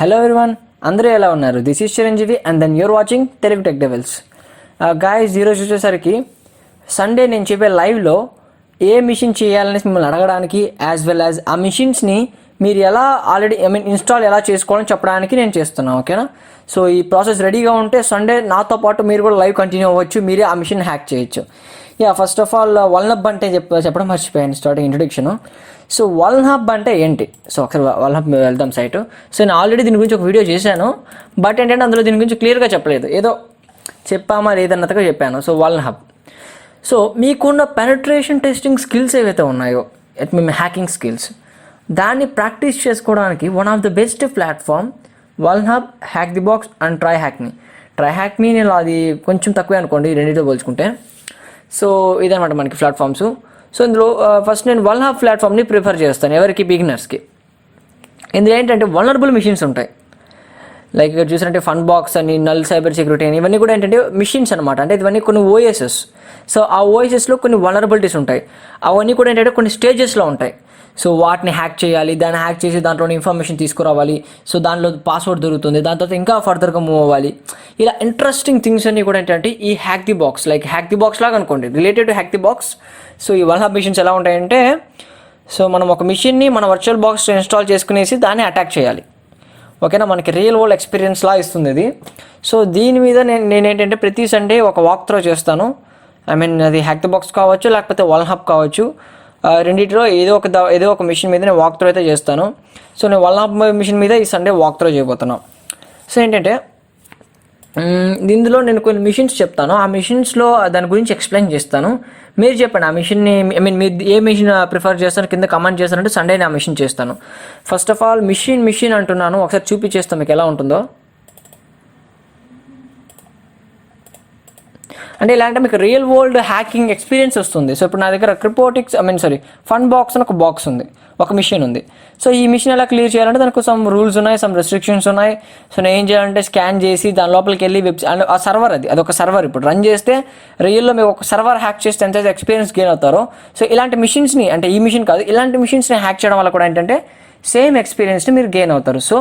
Hello everyone, అందరూ ఎలా ఉన్నారు? This is Chiranjeevi and then you're watching Telugu tech devils. Guys, ఈరోజు వచ్చేసరికి సండే నేను చెప్పే లైవ్లో ఏ మిషన్ చేయాలని మిమ్మల్ని అడగడానికి, యాజ్ వెల్ యాజ్ ఆ మిషన్స్ని మీరు ఎలా ఆల్రెడీ ఇన్స్టాల్ ఎలా చేసుకోవాలని చెప్పడానికి నేను చేస్తున్నాను. ఓకేనా? సో ఈ ప్రాసెస్ రెడీగా ఉంటే సండే నాతో పాటు మీరు కూడా లైవ్ కంటిన్యూ అవ్వచ్చు, మీరే ఆ మిషన్ హ్యాక్ చేయొచ్చు. ఫస్ట్ ఆఫ్ ఆల్ vulnhub అంటే చెప్పడం మర్చిపోయాను స్టార్టింగ్ ఇంట్రొడక్షన్. సో vulnhub అంటే ఏంటి? సో ఒకసారి vulnhub వెళ్దాం సైట్. సో నేను ఆల్రెడీ దీని గురించి ఒక వీడియో చేశాను, బట్ ఏంటంటే అందులో దీని గురించి క్లియర్గా చెప్పలేదు, ఏదో చెప్పామా లేదన్నట్టుగా చెప్పాను. సో vulnhub, సో మీకున్న పెనట్రేషన్ టెస్టింగ్ స్కిల్స్ ఏవైతే ఉన్నాయో, మీ హ్యాకింగ్ స్కిల్స్, దాన్ని ప్రాక్టీస్ చేసుకోవడానికి one of the best platform vulnhub, hack the box and try hack me. నేను అది కొంచెం తక్కువే అనుకోండి రెండింటితో పోల్చుకుంటే. సో ఇదనమాట మనకి ప్లాట్ఫామ్స్. సో ఇందులో ఫస్ట్ నేను vulnhub ప్లాట్ఫామ్ని ప్రిఫర్ చేస్తాను ఎవరికి, బిగినర్స్కి. ఇందులో ఏంటంటే వల్నరబుల్ మిషన్స్ ఉంటాయి. లైక్ ఇక్కడ చూసినట్టే ఫన్ బాక్స్ అని, నల్ సైబర్ సెక్యూరిటీ అని, ఇవన్నీ కూడా ఏంటంటే మిషన్స్ అనమాట. అంటే ఇవన్నీ కొన్ని ఓఎస్ఎస్. సో ఆ ఓఎస్ఎస్లో కొన్ని వల్నరబిలిటీస్ ఉంటాయి. అవన్నీ కూడా ఏంటంటే కొన్ని స్టేజెస్లో ఉంటాయి. సో వాటిని హ్యాక్ చేయాలి, దాన్ని హ్యాక్ చేసి దాంట్లోని ఇన్ఫర్మేషన్ తీసుకురావాలి. సో దానిలో పాస్వర్డ్ దొరుకుతుంది, దాని తర్వాత ఇంకా ఫర్దర్గా మూవ్ అవ్వాలి. ఇలా ఇంట్రెస్టింగ్ థింగ్స్ అన్నీ కూడా ఏంటంటే ఈ hack the box, like hack the box లాగా అనుకోండి, related to hack the box. So ఈ vulnhub మిషన్స్ ఎలా ఉంటాయంటే, సో మనం ఒక మిషన్ని మన వర్చువల్ బాక్స్ ఇన్స్టాల్ చేసుకునేసి దాన్ని అటాక్ చేయాలి. ఓకేనా? మనకి రియల్ వరల్డ్ ఎక్స్పీరియన్స్ లా ఇస్తుంది ఇది. సో దీని మీద నేను ఏంటంటే ప్రతి సండే ఒక వాక్ త్రో చేస్తాను. అది హ్యాక్ ది బాక్స్ కావచ్చు, లేకపోతే vulnhub కావచ్చు. రెండింటిలో ఏదో ఒక మిషన్ మీద నేను వాక్ త్రో అయితే చేస్తాను. సో నేను vulnhub మిషన్ మీద ఈ సండే వాక్ త్రో చేయబోతున్నాను. సో ఏంటంటే ఇందులో నేను కొన్ని మిషన్స్ చెప్తాను, ఆ మిషన్స్లో దాని గురించి ఎక్స్ప్లెయిన్ చేస్తాను. మీరు చెప్పండి ఆ మిషన్ని, మీరు ఏ మిషన్ ప్రిఫర్ చేస్తాను కింద కమెంట్ చేస్తానంటే సండే నేను ఆ మిషన్ చేస్తాను. ఫస్ట్ ఆఫ్ ఆల్ మిషన్ అంటున్నాను, ఒకసారి చూపించేస్తాను మీకు ఎలా ఉంటుందో. అంటే ఇలా అంటే మీకు రియల్ వరల్డ్ హ్యాకింగ్ ఎక్స్పీరియన్స్ వస్తుంది. సో ఇప్పుడు నా దగ్గర క్రిపోటిక్స్ ఫన్ బాక్స్ అని ఒక బాక్స్ ఉంది, ఒక మిషన్ ఉంది. సో ఈ మిషన్ ఎలా క్లియర్ చేయాలంటే దానికి సమ్ రూల్స్ ఉన్నాయి, సమ్ రెస్ట్రిక్షన్స్ ఉన్నాయి. సో నేను ఏం చేయాలంటే స్కాన్ చేసి దాని లోపలికి వెళ్ళి అండ్ ఆ సర్వర్, అదొక సర్వర్ ఇప్పుడు రన్ చేస్తే రియల్లో మీరు ఒక సర్వర్ హ్యాక్ చేస్తే ఎంత ఎక్స్పీరియన్స్ గెయిన్ అవుతారో. సో ఇలాంటి మిషన్స్ని, అంటే ఈ మిషన్ కాదు, ఇలాంటి మిషన్స్ని హ్యాక్ చేయడం వల్ల కూడా ఏంటంటే సేమ్ ఎక్స్పీరియన్స్ని మీరు గెయిన్ అవుతారు. So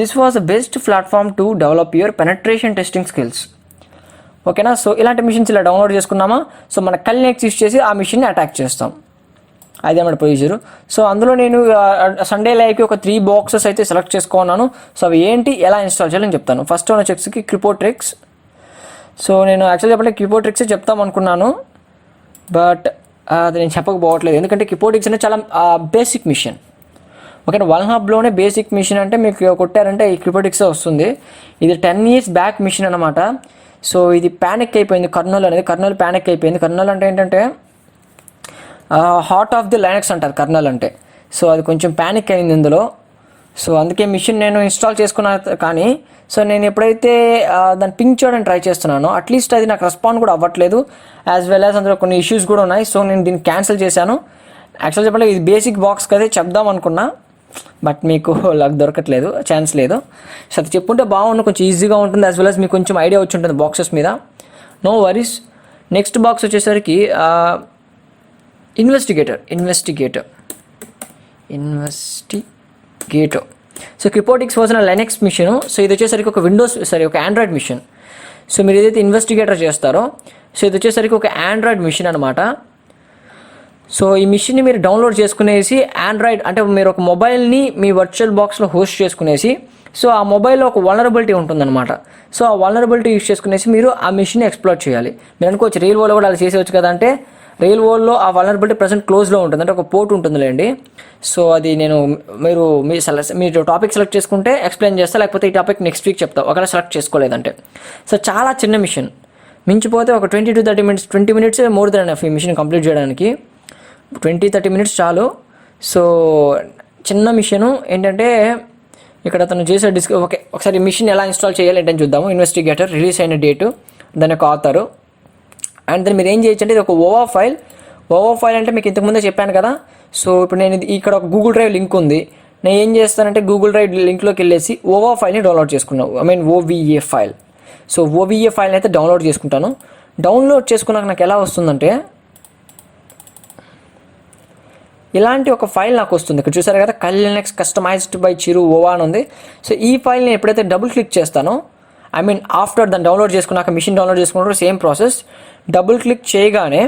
this was the best platform to develop your penetration testing skills. ఓకేనా? సో ఇలాంటి మిషన్స్ ఇలా డౌన్లోడ్ చేసుకున్నామా, సో మన కల్నెక్స్ యూస్ చేసి ఆ మిషన్ని అటాక్ చేస్తాం. అదే మన ప్రొసీజర్. సో అందులో నేను సండే లైవ్కి ఒక 3 బాక్సెస్ అయితే సెలెక్ట్ చేసుకున్నాను. సో అవి ఏంటి, ఎలా ఇన్స్టాల్ చేయాలని చెప్తాను. ఫస్ట్ వన్ వచ్చేసి క్రిపోట్రిక్స్. సో నేను యాక్చువల్గా చెప్పంటే క్రిపోట్రిక్స్ చెప్తాం అనుకున్నాను, బట్ అది నేను చెప్పకపోవట్లేదు, ఎందుకంటే క్రిపోట్రిక్స్ అనేది చాలా బేసిక్ మిషన్. ఓకే, vulnhubలోనే బేసిక్ మిషన్ అంటే మీకు కొట్టారంటే ఈ క్రిపోట్రిక్స్ వస్తుంది. ఇది 10 years బ్యాక్ మిషన్ అనమాట. సో ఇది ప్యానిక్ అయిపోయింది, కర్నల్ ప్యానిక్ అయిపోయింది. కర్నల్ అంటే ఏంటంటే హార్ట్ ఆఫ్ ది లైనక్స్ అంటారు కర్నల్ అంటే. సో అది కొంచెం ప్యానిక్ అయింది ఇందులో. సో అందుకే మిషన్ నేను ఇన్స్టాల్ చేసుకున్నా, కానీ సో నేను ఎప్పుడైతే దాన్ని పింక్ చేయడానికి ట్రై చేస్తున్నానో అట్లీస్ట్ అది నాకు రెస్పాండ్ కూడా అవ్వట్లేదు, యాజ్ వెల్ యాజ్ అందులో కొన్ని ఇష్యూస్ కూడా ఉన్నాయి. సో నేను దీన్ని క్యాన్సిల్ చేశాను. యాక్చువల్ చెప్పండి ఇది బేసిక్ బాక్స్ కదే చెప్దాం అనుకున్నా, బట్ మీకు లక్ దొరకట్లేదు, ఛాన్స్ లేదు. సో అది చెప్పుంటే బాగుండు, కొంచెం ఈజీగా ఉంటుంది, యాజ్ వెల్ యాజ్ మీకు కొంచెం ఐడియా వచ్చి ఉంటుంది బాక్సెస్ మీద. No worries. నెక్స్ట్ బాక్స్ వచ్చేసరికి investigator. So Kioptrix version Linux machine. So ఇది వచ్చేసరికి ఒక ఒక ఆండ్రాయిడ్ మిషన్. సో మీరు ఏదైతే ఇన్వెస్టిగేటర్ చేస్తారో, సో ఇది వచ్చేసరికి ఒక ఆండ్రాయిడ్ మిషన్ అనమాట. సో ఈ మిషన్ని మీరు డౌన్లోడ్ చేసుకునేసి ఆండ్రాయిడ్ అంటే మీరు ఒక మొబైల్ని మీ వర్చువల్ బాక్స్లో హోస్ట్ చేసుకునేసి, సో ఆ మొబైల్లో ఒక వల్నరబిలిటీ ఉంటుందన్నమాట. సో ఆ వల్నరబిలిటీ యూస్ చేసుకునేసి మీరు ఆ మిషన్ని ఎక్స్ప్లోర్ చేయాలి. మీరు అనుకోవచ్చు రియల్ వరల్డ్లో కూడా అలా చేసేవచ్చు కదా అంటే, రియల్ వరల్డ్లో ఆ వల్నరబిలిటీ ప్రజెంట్ క్లోజ్లో ఉంటుంది, అంటే ఒక పోర్ట్ ఉంటుందిలేండి. సో అది మీరు టాపిక్ సెలెక్ట్ చేసుకుంటే ఎక్స్ప్లెయిన్ చేస్తా, లేకపోతే ఈ టాపిక్ నెక్స్ట్ వీక్ చెప్తా ఒకవేళ సెలెక్ట్ చేసుకోలేదంటే. సో చాలా చిన్న మిషన్, మించిపోతే ఒక 20 to 30 minutes, 20 minutes more than enough ఈ మిషన్ కంప్లీట్ చేయడానికి. 20-30 minutes చాలు. సో చిన్న మిషను ఏంటంటే ఇక్కడ అతను చేసే ఓకే, ఒకసారి మిషన్ ఎలా ఇన్స్టాల్ చేయాలి ఏంటని చూద్దాము. ఇన్వెస్టిగేటర్, రిలీజ్ అయిన డేటు, దాని యొక్క ఆథరు, అండ్ దాన్ని మీరు ఏం చేయొచ్చు అంటే ఇది ఒక ఓవా ఫైల్ అంటే మీకు ఇంతకుముందే చెప్పాను కదా. సో ఇప్పుడు నేను ఇక్కడ ఒక గూగుల్ డ్రైవ్ లింక్ ఉంది, నేను ఏం చేస్తానంటే గూగుల్ డ్రైవ్ లింక్లోకి వెళ్ళేసి ఓవా ఫైల్ని డౌన్లోడ్ చేసుకున్నాను, OVA ఫైల్. సో OVA ఫైల్ని అయితే డౌన్లోడ్ చేసుకుంటాను. డౌన్లోడ్ చేసుకున్నాక నాకు ఎలా వస్తుందంటే ఇలాంటి ఒక ఫైల్ నాకు వస్తుంది. ఇక్కడ చూసారు కదా, Linux customized by Chiru OVA అని ఉంది. సో ఈ ఫైల్ని ఎప్పుడైతే డబుల్ క్లిక్ చేస్తానో, ఐ మీన్ ఆఫ్టర్ దాన్ని డౌన్లోడ్ చేసుకున్నాక, మిషన్ డౌన్లోడ్ చేసుకున్నప్పుడు సేమ్ ప్రాసెస్, డబుల్ క్లిక్ చేయగానే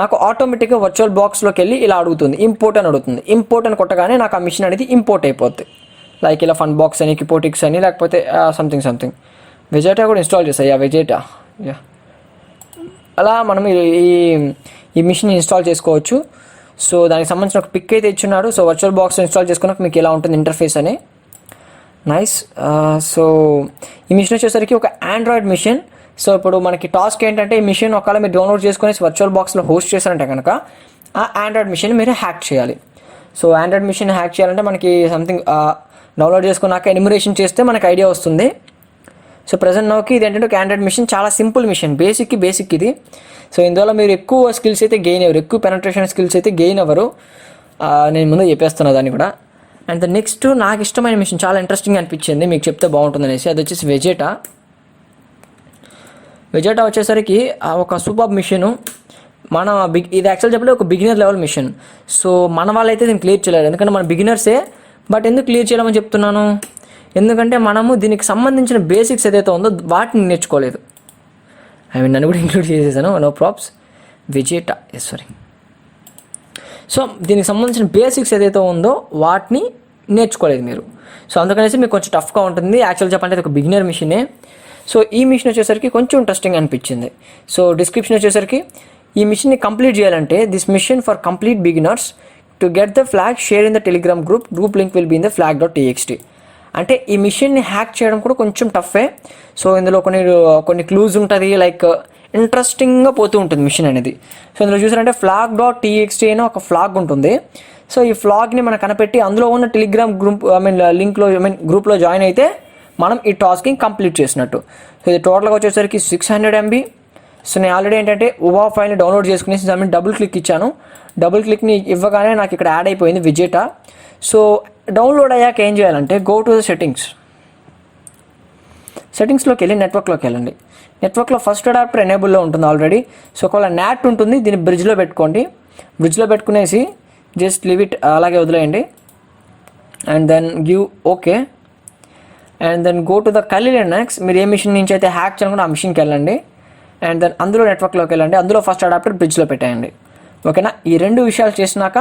నాకు ఆటోమేటిక్గా వర్చువల్ బాక్స్లోకి వెళ్ళి ఇలా అడుగుతుంది, ఇంపోర్ట్ అని అడుగుతుంది. ఇంపోర్ట్ అని కొట్టగానే నాకు ఆ మిషన్ అనేది ఇంపోర్ట్ అయిపోద్ది. లైక్ ఇలా ఫన్ బాక్స్ అని, కిపోటిక్స్ అని, లేకపోతే సంథింగ్ వెజేటా కూడా ఇన్స్టాల్ చేస్తాయి. వెజేటా అలా మనం ఈ మిషన్ ఇన్స్టాల్ చేసుకోవచ్చు. సో దానికి సంబంధించిన ఒక పిక్ అయితే ఇచ్చున్నాడు. సో వర్చువల్ బాక్స్ ఇన్స్టాల్ చేసుకున్నాక మీకు ఎలా ఉంటుంది ఇంటర్ఫేస్ అని. నైస్. సో ఈ మిషన్ వచ్చేసరికి ఒక ఆండ్రాయిడ్ మిషన్. సో ఇప్పుడు మనకి టాస్క్ ఏంటంటే, ఈ మిషన్ ఒకవేళ మీరు డౌన్లోడ్ చేసుకుని వర్చువల్ బాక్స్లో హోస్ట్ చేశారంటే కనుక ఆ ఆండ్రాయిడ్ మిషన్ మీరు హ్యాక్ చేయాలి. సో ఆండ్రాయిడ్ మిషన్ హ్యాక్ చేయాలంటే మనకి సంథింగ్ డౌన్లోడ్ చేసుకున్నాక ఎన్యూమరేషన్ చేస్తే మనకి ఐడియా వస్తుంది. సో ప్రజెంట్ నోకి ఇది ఏంటంటే ఒక ఆండ్రాయిడ్ మిషన్, చాలా సింపుల్ మిషన్, బేసిక్ ఇది. సో ఇందువల్ల మీరు ఎక్కువ స్కిల్స్ అయితే గెయిన్ అవ్వరు, ఎక్కువ పెనట్రేషన్ స్కిల్స్ అయితే గెయిన్ అవ్వరు. నేను ముందు చెప్పేస్తున్నా దాన్ని కూడా. అండ్ నెక్స్ట్ నాకు ఇష్టమైన మిషన్, చాలా ఇంట్రెస్టింగ్ అనిపించింది, మీకు చెప్తే బాగుంటుంది అనేసి, అది వచ్చేసి వెజేటా వచ్చేసరికి ఒక సూపర్ మిషను. ఇది యాక్చువల్ చెప్పలేదు ఒక బిగినర్ లెవెల్ మిషన్. సో మన వాళ్ళైతే దీన్ని క్లియర్ చేయలేరు, ఎందుకంటే మన బిగినర్సే. బట్ ఎందుకు క్లియర్ చేయలేమని చెప్తున్నాను, ఎందుకంటే మనము దీనికి సంబంధించిన బేసిక్స్ ఏదైతే ఉందో వాటిని నేర్చుకోలేదు. నన్ను కూడా ఇంక్లూడ్ చేసేసాను, నో ప్రాబ్స్. వెజేటా సారీ. సో దీనికి సంబంధించిన బేసిక్స్ ఏదైతే ఉందో వాటిని నేర్చుకోలేదు మీరు. సో అందుకనేసి మీకు కొంచెం టఫ్గా ఉంటుంది. యాక్చువల్ చెప్పాలంటే ఇది ఒక బిగినర్ మిషనే. సో ఈ మిషన్ వచ్చేసరికి కొంచెం ఇంట్రెస్టింగ్ అనిపించింది. సో డిస్క్రిప్షన్ వచ్చేసరికి, ఈ మిషన్ని కంప్లీట్ చేయాలంటే, this mission for complete beginners to get the flag share in the Telegram group link will be in the flag.txt. అంటే ఈ మిషన్ని హ్యాక్ చేయడం కూడా కొంచెం టఫే. సో ఇందులో కొన్ని క్లూజ్ ఉంటుంది, లైక్ ఇంట్రెస్టింగ్గా పోతూ ఉంటుంది మిషన్ అనేది. సో ఇందులో చూసారంటే flag.txt అని ఒక ఫ్లాగ్ ఉంటుంది. సో ఈ ఫ్లాగ్ని మనం కనిపెట్టి అందులో ఉన్న టెలిగ్రామ్ లింక్లో గ్రూప్లో జాయిన్ అయితే మనం ఈ టాస్క్ని కంప్లీట్ చేసినట్టు. సో ఇది టోటల్గా వచ్చేసరికి 600 MB. సో నేను ఆల్రెడీ ఏంటంటే ఓవా ఫైల్ని డౌన్లోడ్ చేసుకునేసి దాని మీద డబుల్ క్లిక్ ఇచ్చాను. డబుల్ క్లిక్ని ఇవ్వగానే నాకు ఇక్కడ యాడ్ అయిపోయింది వెజేటా. సో డౌన్లోడ్ అయ్యాక ఏం చేయాలంటే, గో టు ద సెట్టింగ్స్లోకి వెళ్ళి నెట్వర్క్లోకి వెళ్ళండి. నెట్వర్క్లో ఫస్ట్ అడాప్టర్ ఎనేబుల్లో ఉంటుంది ఆల్రెడీ. సో ఒకవేళ నాట్ ఉంటుంది, దీన్ని బ్రిడ్జ్లో పెట్టుకోండి. బ్రిడ్జ్లో పెట్టుకునేసి జస్ట్ లీవ్ ఇట్, అలాగే వదిలేయండి. And then give okay. And then go to the Linux. మీరు ఏ మిషన్ నుంచి అయితే హ్యాక్ చేయాలనుకుంటే ఆ మిషన్కి వెళ్ళండి. అండ్ దెన్ అందులో నెట్వర్క్లోకి వెళ్ళండి, అందులో ఫస్ట్ అడాప్టర్ బ్రిడ్జ్లో పెట్టేయండి. ఓకేనా? ఈ రెండు విషయాలు చేసినాక